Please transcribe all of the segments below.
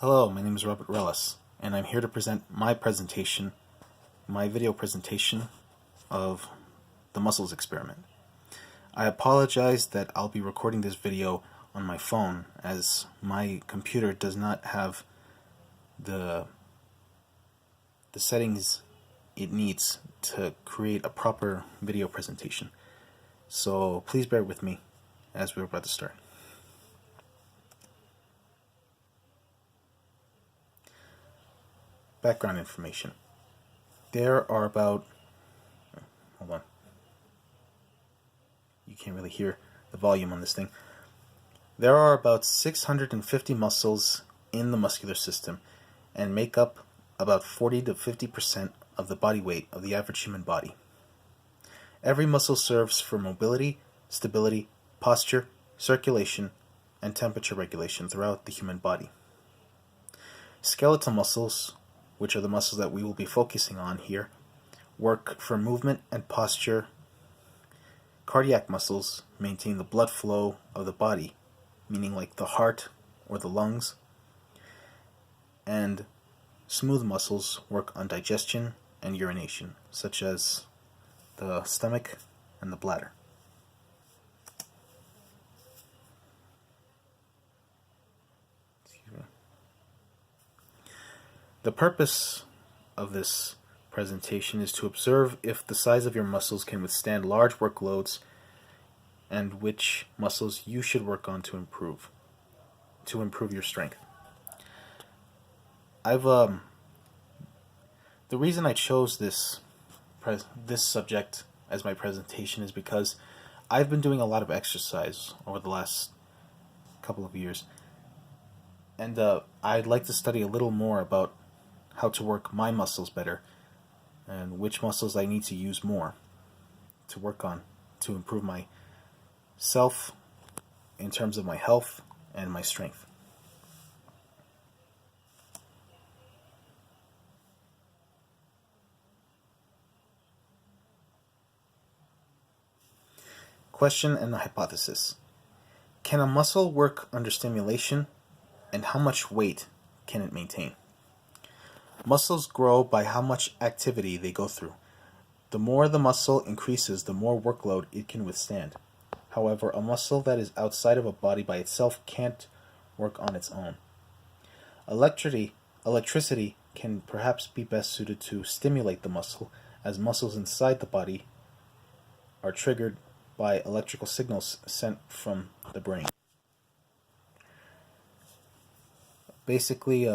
Hello, my name is Robert Rellis, and I'm here to present my video presentation of the muscles experiment. I apologize that I'll be recording this video on my phone, as my computer does not have the settings it needs to create a proper video presentation. So please bear with me as we're about to start. Background information. There are about, hold on, you can't really hear the volume on this thing. There are about 650 muscles in the muscular system and make up about 40 to 50% of the body weight of the average human body. Every muscle serves for mobility, stability, posture, circulation, and temperature regulation throughout the human body. Skeletal muscles, which are the muscles that we will be focusing on here, work for movement and posture. Cardiac muscles maintain the blood flow of the body, meaning like the heart or the lungs. And smooth muscles work on digestion and urination, such as the stomach and the bladder. The purpose of this presentation is to observe if the size of your muscles can withstand large workloads and which muscles you should work on to improve your strength. The reason I chose this subject as my presentation is because I've been doing a lot of exercise over the last couple of years, and I'd like to study a little more about how to work my muscles better and which muscles I need to use more to work on to improve myself in terms of my health and my strength. Question and a hypothesis. Can a muscle work under stimulation, and how much weight can it maintain? Muscles grow by how much activity they go through. The more the muscle increases, the more workload it can withstand. However, a muscle that is outside of a body by itself can't work on its own. Electricity can perhaps be best suited to stimulate the muscle, as muscles inside the body are triggered by electrical signals sent from the brain. Basically,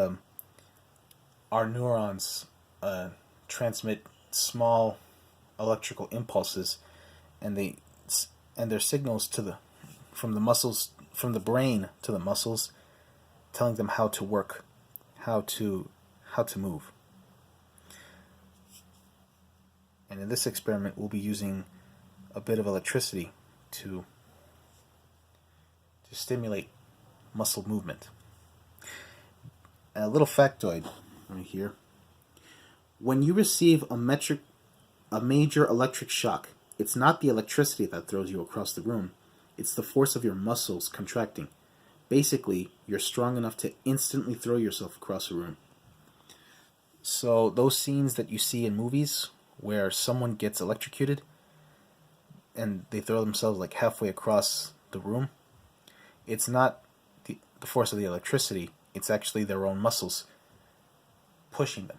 our neurons transmit small electrical impulses, and their signals from the brain to the muscles, telling them how to work, how to move. And in this experiment, we'll be using a bit of electricity to stimulate muscle movement. And a little factoid right here. When you receive a major electric shock, it's not the electricity that throws you across the room, it's the force of your muscles contracting. Basically, you're strong enough to instantly throw yourself across a room. So those scenes that you see in movies where someone gets electrocuted and they throw themselves like halfway across the room, it's not the force of the electricity, it's actually their own muscles pushing them.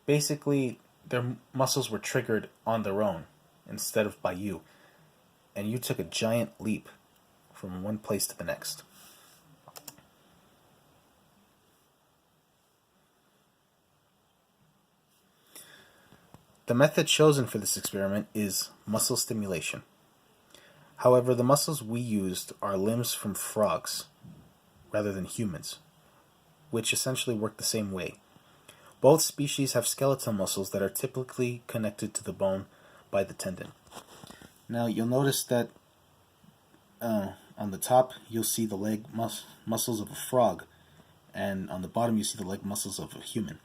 Basically, their muscles were triggered on their own instead of by you, and you took a giant leap from one place to the next. The method chosen for this experiment is muscle stimulation. However, the muscles we used are limbs from frogs rather than humans, which essentially work the same way. Both species have skeletal muscles that are typically connected to the bone by the tendon. Now you'll notice that on the top you'll see the leg muscles of a frog, and on the bottom you see the leg muscles of a human.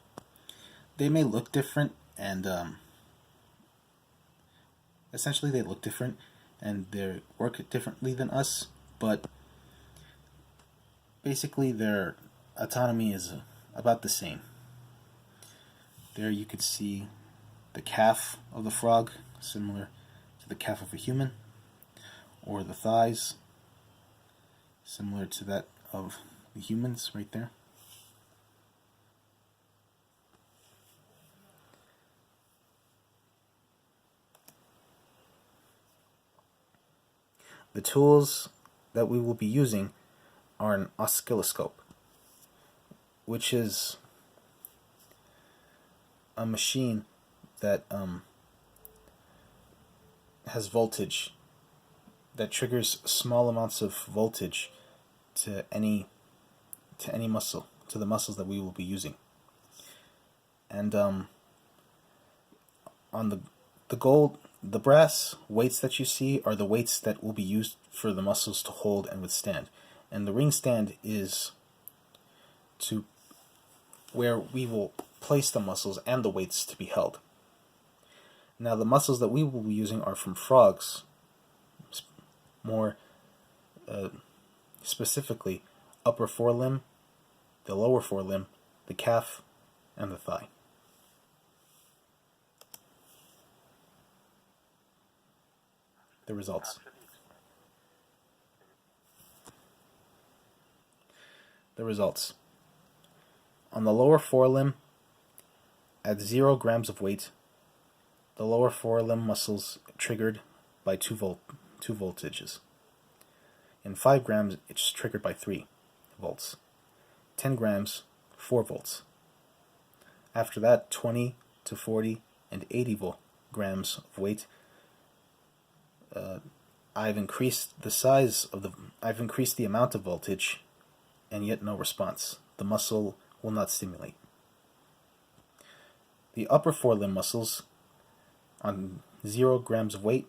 They may look different, and essentially they look different and they work differently than us, but basically they're autonomy is about the same. There you could see the calf of the frog, similar to the calf of a human, or the thighs, similar to that of the humans right there. The tools that we will be using are an oscilloscope, which is a machine that has voltage, that triggers small amounts of voltage to any muscle, to the muscles that we will be using. And on the brass weights that you see are the weights that will be used for the muscles to hold and withstand. And the ring stand is to where we will place the muscles and the weights to be held. Now the muscles that we will be using are from frogs, more specifically upper forelimb, the lower forelimb, the calf, and the thigh. The results. The results. On the lower forelimb, at 0 grams of weight, the lower forelimb muscles triggered by 2 voltages. In 5 grams, it's triggered by 3 volts. 10 grams, 4 volts. After that, 20 to 40 and 80 grams of weight, I've increased the amount of voltage, and yet no response. The muscle will not stimulate. The upper forelimb muscles, on 0 grams of weight,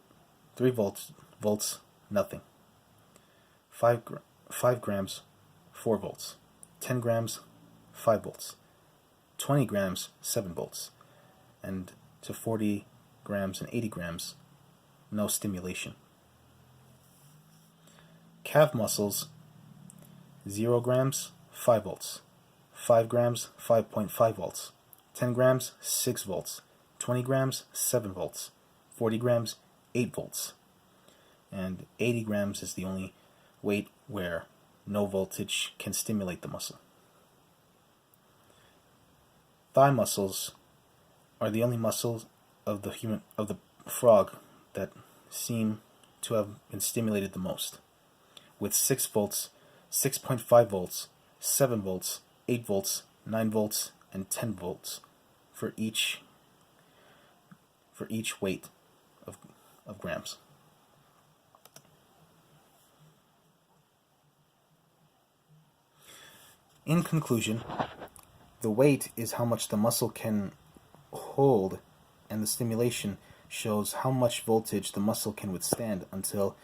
3 volts, nothing. 5 grams, 4 volts. 10 grams, 5 volts. 20 grams, 7 volts. And to 40 grams and 80 grams, no stimulation. Calf muscles, 0 grams, 5 volts. 5 grams, 5.5 volts. 10 grams, 6 volts. 20 grams, 7 volts. 40 grams, 8 volts. And 80 grams is the only weight where no voltage can stimulate the muscle. Thigh muscles are the only muscles of the frog that seem to have been stimulated the most, with 6 volts, 6.5 volts, 7 volts, 8 volts, 9 volts, and 10 volts for each weight of grams. In conclusion, the weight is how much the muscle can hold, and the stimulation shows how much voltage the muscle can withstand until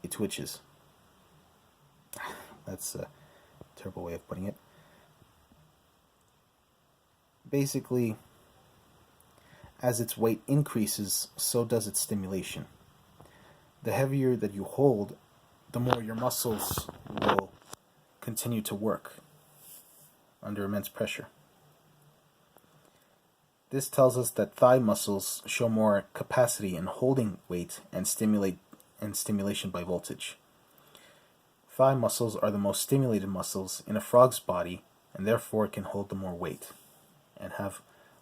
it twitches. That's a terrible way of putting it. Basically, as its weight increases, so does its stimulation. The heavier that you hold, the more your muscles will continue to work under immense pressure. This tells us that thigh muscles show more capacity in holding weight and stimulation by voltage. Thigh muscles are the most stimulated muscles in a frog's body, and therefore can hold the more weight and have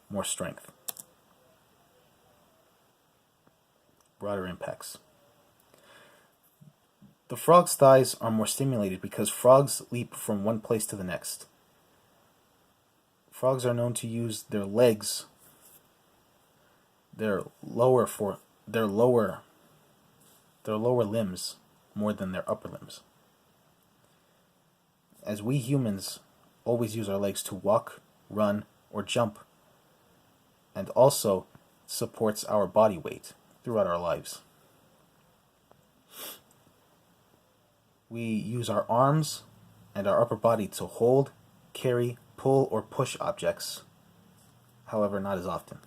more strength. Broader impacts. The frog's thighs are more stimulated because frogs leap from one place to the next. Frogs are known to use their legs, their lower limbs more than their upper limbs. As we humans always use our legs to walk, run, or jump, and also supports our body weight throughout our lives. We use our arms and our upper body to hold, carry, pull, or push objects, however, not as often.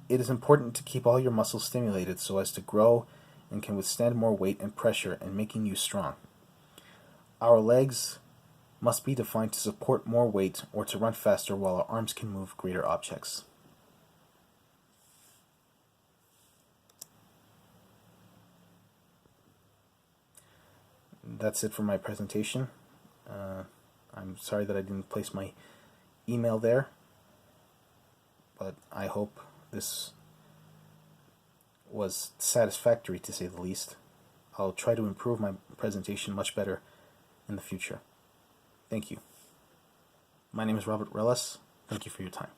It is important to keep all your muscles stimulated so as to grow and can withstand more weight and pressure and making you strong. Our legs must be defined to support more weight or to run faster, while our arms can move greater objects. That's it for my presentation. I'm sorry that I didn't place my email there, but I hope this was satisfactory, to say the least. I'll try to improve my presentation much better in the future. Thank you. My name is Robert Relis. Thank you for your time.